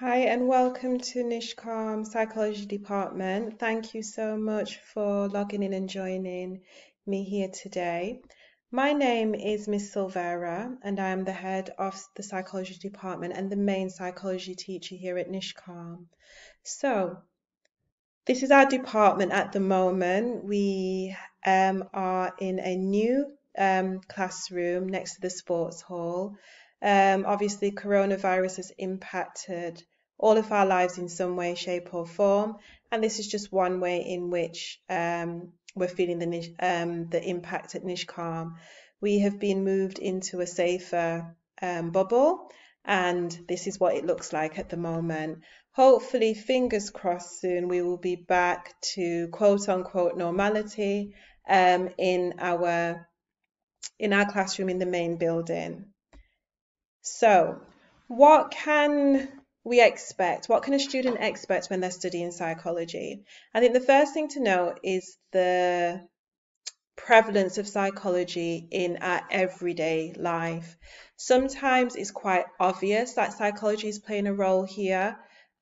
Hi and welcome to Nishkam Psychology Department. Thank you so much for logging in and joining me here today. My name is Miss Silvera and I am the head of the Psychology Department and the main psychology teacher here at Nishkam. So, this is our department at the moment. We are in a new classroom next to the sports hall. Obviously, coronavirus has impacted all of our lives in some way, shape, or form, and this is just one way in which we're feeling the impact at Nishkam. We have been moved into a safer bubble, and this is what it looks like at the moment. Hopefully, fingers crossed, soon we will be back to quote unquote normality in our classroom in the main building. So, what can we expect? What can a student expect when they're studying psychology? I think the first thing to know is the prevalence of psychology in our everyday life. Sometimes it's quite obvious that psychology is playing a role here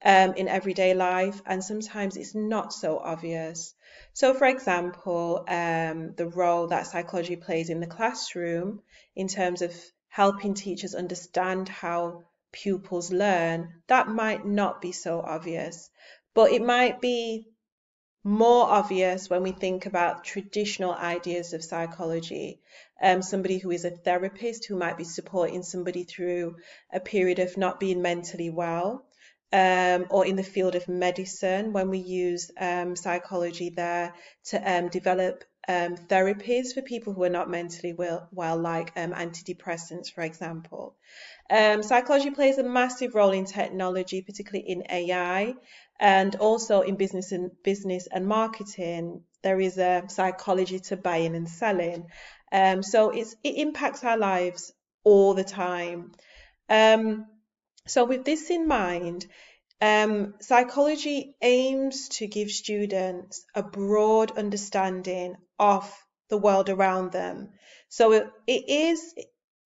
in everyday life, and sometimes it's not so obvious. So, for example, the role that psychology plays in the classroom in terms of helping teachers understand how pupils learn, that might not be so obvious, but it might be more obvious when we think about traditional ideas of psychology. Somebody who is a therapist who might be supporting somebody through a period of not being mentally well, or in the field of medicine, when we use psychology there to develop therapies for people who are not mentally well, like antidepressants, for example. Psychology plays a massive role in technology, particularly in AI, and also in business and marketing. There is a psychology to buying and selling. So it impacts our lives all the time. So with this in mind, psychology aims to give students a broad understanding of the world around them. So it is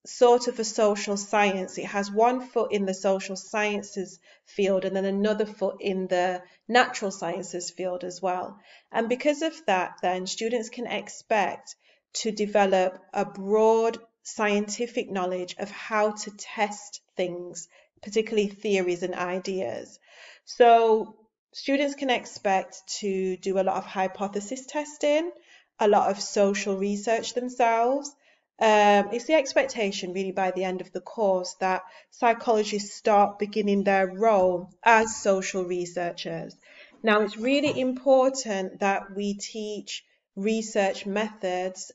sort of a social science. It has one foot in the social sciences field and then another foot in the natural sciences field as well. And because of that, then students can expect to develop a broad scientific knowledge of how to test things, particularly theories and ideas. So students can expect to do a lot of hypothesis testing, a lot of social research themselves. It's the expectation really by the end of the course that psychologists start beginning their role as social researchers. Now, it's really important that we teach research methods,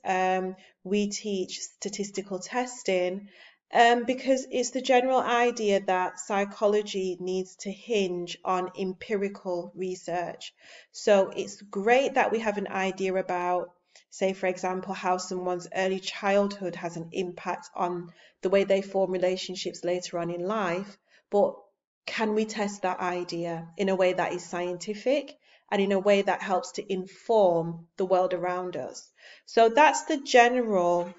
we teach statistical testing, because it's the general idea that psychology needs to hinge on empirical research. So it's great that we have an idea about, say, for example, how someone's early childhood has an impact on the way they form relationships later on in life, but can we test that idea in a way that is scientific and in a way that helps to inform the world around us? So that's the general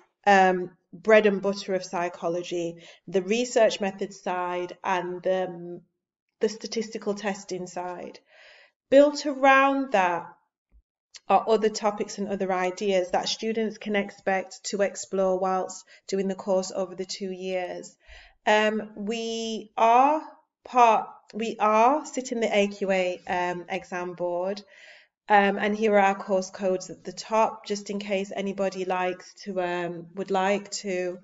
bread and butter of psychology, the research method side and the statistical testing side. Built around that are other topics and other ideas that students can expect to explore whilst doing the course over the 2 years. We are sitting the AQA exam board. And here are our course codes at the top, just in case anybody would like to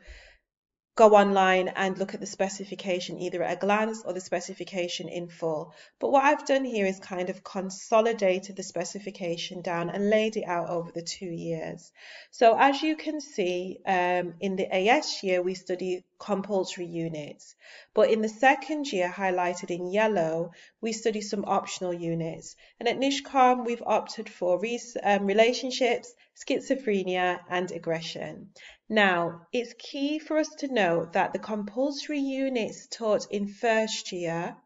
go online and look at the specification either at a glance or the specification in full. But what I've done here is kind of consolidated the specification down and laid it out over the 2 years. So as you can see, in the AS year, we study compulsory units. But in the second year, highlighted in yellow, we study some optional units. And at Nishkam, we've opted for relationships, schizophrenia, and aggression. Now, it's key for us to note that the compulsory units taught in first year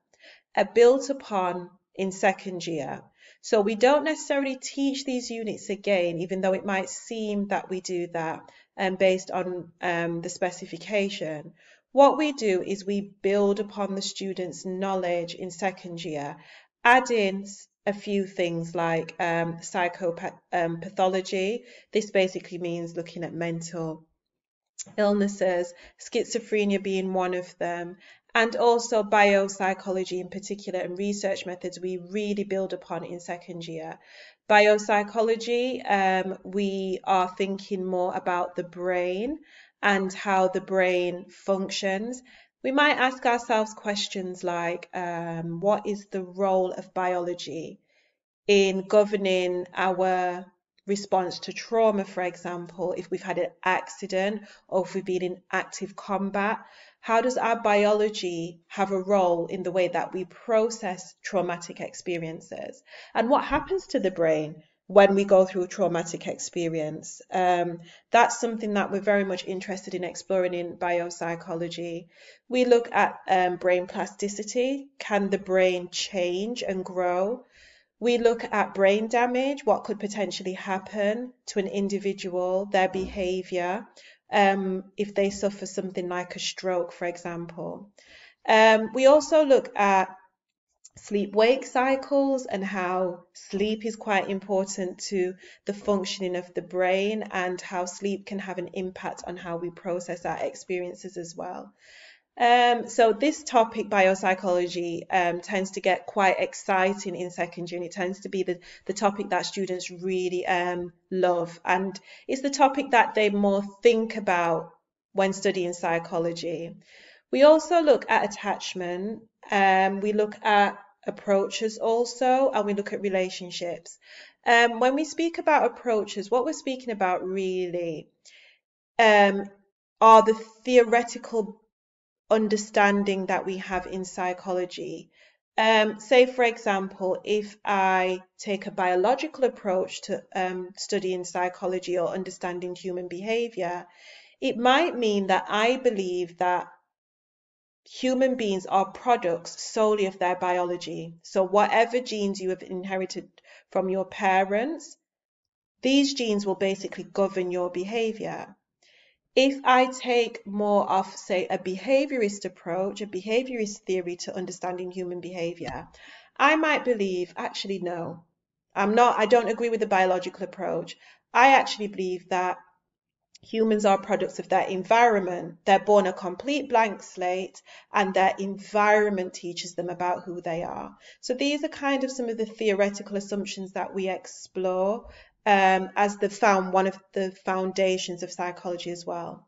are built upon in second year. So we don't necessarily teach these units again, even though it might seem that we do that based on the specification. What we do is we build upon the students' knowledge in second year, add in a few things like psychopathology. This basically means looking at mental illnesses, schizophrenia being one of them, and also biopsychology in particular, and research methods we really build upon in second year. Biopsychology, we are thinking more about the brain and how the brain functions. We might ask ourselves questions like, what is the role of biology in governing our response to trauma, for example, if we've had an accident or if we've been in active combat? How does our biology have a role in the way that we process traumatic experiences? And what happens to the brain when we go through a traumatic experience? That's something that we're very much interested in exploring in biopsychology. We look at brain plasticity. Can the brain change and grow? We look at brain damage, what could potentially happen to an individual, their behavior, if they suffer something like a stroke, for example. We also look at sleep-wake cycles and how sleep is quite important to the functioning of the brain and how sleep can have an impact on how we process our experiences as well. So this topic, biopsychology, tends to get quite exciting in second year, and it tends to be the topic that students really love, and it's the topic that they more think about when studying psychology. We also look at attachment, we look at approaches also, and we look at relationships. When we speak about approaches, what we're speaking about really are the theoretical understanding that we have in psychology. Say, for example, if I take a biological approach to studying psychology or understanding human behavior, it might mean that I believe that human beings are products solely of their biology. So whatever genes you have inherited from your parents, these genes will basically govern your behavior. If I take more of, say, a behaviorist approach, a behaviorist theory to understanding human behavior, I might believe, actually, no, I don't agree with the biological approach. I actually believe that humans are products of their environment. They're born a complete blank slate, and their environment teaches them about who they are. So these are kind of some of the theoretical assumptions that we explore as one of the foundations of psychology as well.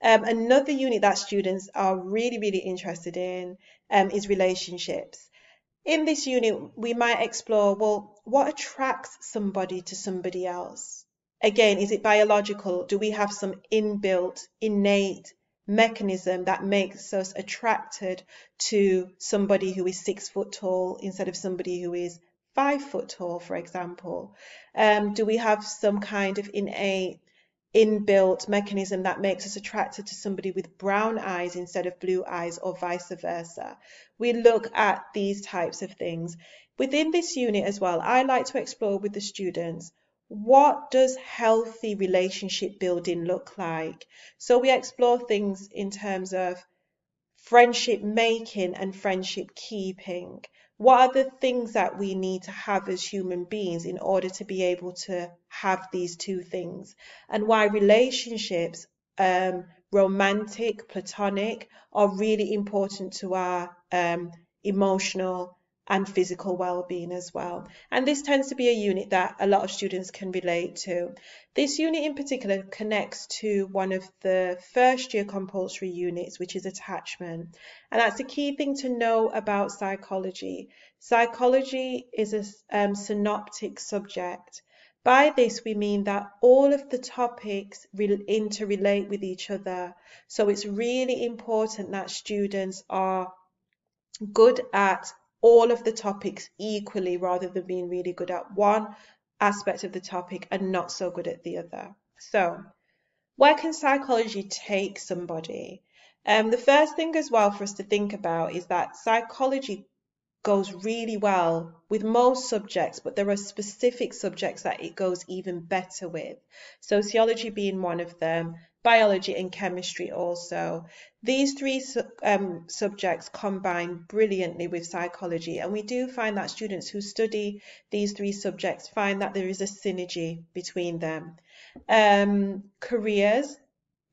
Another unit that students are really, really interested in is relationships. In this unit, we might explore, well, what attracts somebody to somebody else? Again, is it biological? Do we have some inbuilt, innate mechanism that makes us attracted to somebody who is 6 foot tall instead of somebody who is 5 foot tall, for example? Do we have some kind of innate, inbuilt mechanism that makes us attracted to somebody with brown eyes instead of blue eyes, or vice versa? We look at these types of things. Within this unit as well, I like to explore with the students, what does healthy relationship building look like? So we explore things in terms of friendship making and friendship keeping. What are the things that we need to have as human beings in order to be able to have these two things? And why relationships, romantic, platonic, are really important to our emotional and physical well-being as well. And this tends to be a unit that a lot of students can relate to. This unit in particular connects to one of the first year compulsory units, which is attachment. And that's a key thing to know about psychology. Psychology is a synoptic subject. By this, we mean that all of the topics interrelate with each other. So it's really important that students are good at all of the topics equally, rather than being really good at one aspect of the topic and not so good at the other. So where can psychology take somebody? The first thing as well for us to think about is that psychology goes really well with most subjects, but there are specific subjects that it goes even better with. Sociology being one of them, biology and chemistry also. These three subjects combine brilliantly with psychology, and we do find that students who study these three subjects find that there is a synergy between them. Careers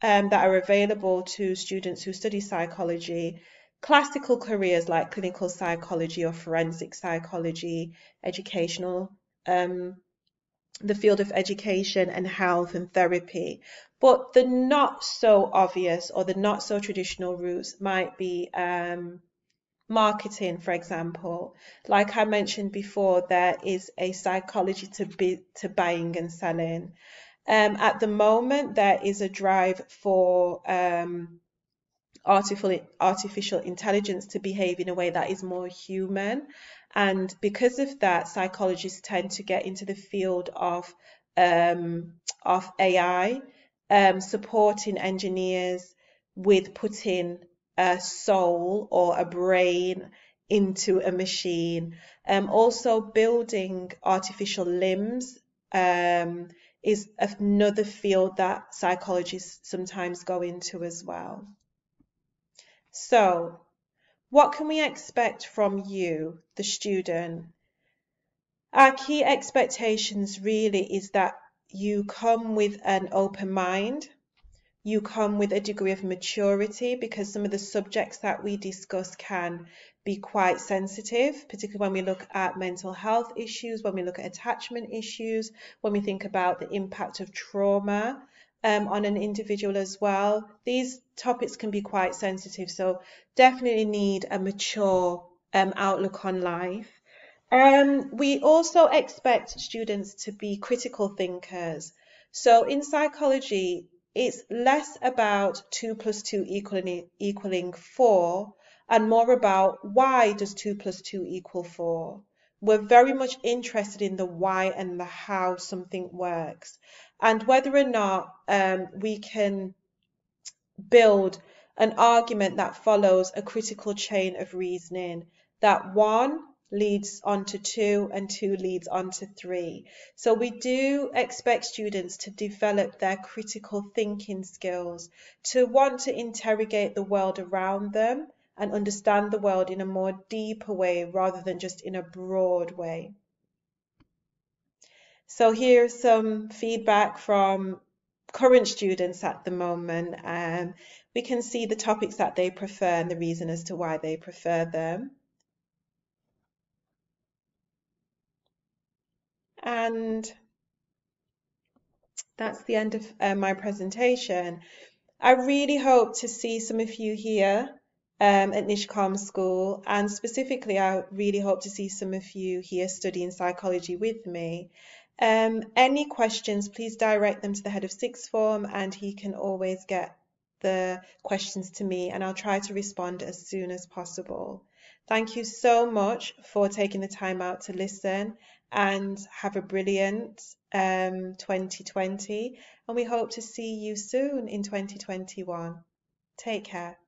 that are available to students who study psychology, classical careers like clinical psychology or forensic psychology, educational, the field of education and health and therapy. But the not so obvious or the not so traditional routes might be marketing, for example. Like I mentioned before, there is a psychology to buying and selling. At the moment, there is a drive for artificial intelligence to behave in a way that is more human. And because of that, psychologists tend to get into the field of AI, supporting engineers with putting a soul or a brain into a machine. Also building artificial limbs is another field that psychologists sometimes go into as well. So, what can we expect from you, the student? Our key expectations really is that you come with an open mind, you come with a degree of maturity, because some of the subjects that we discuss can be quite sensitive, particularly when we look at mental health issues, when we look at attachment issues, when we think about the impact of trauma on an individual as well. These topics can be quite sensitive, so definitely need a mature outlook on life. We also expect students to be critical thinkers. So in psychology, it's less about 2 plus 2 equaling 4 and more about why does 2 plus 2 equal 4. We're very much interested in the why and the how something works, and whether or not we can build an argument that follows a critical chain of reasoning, that 1 leads on to 2 and 2 leads on to 3. So we do expect students to develop their critical thinking skills, to want to interrogate the world around them and understand the world in a more deeper way rather than just in a broad way. So here's some feedback from current students at the moment. We can see the topics that they prefer and the reason as to why they prefer them. And that's the end of my presentation. I really hope to see some of you here at Nishkam School, and specifically I really hope to see some of you here studying psychology with me. Any questions, please direct them to the head of sixth form, and he can always get the questions to me, and I'll try to respond as soon as possible. Thank you so much for taking the time out to listen, and have a brilliant 2020, and we hope to see you soon in 2021. Take care.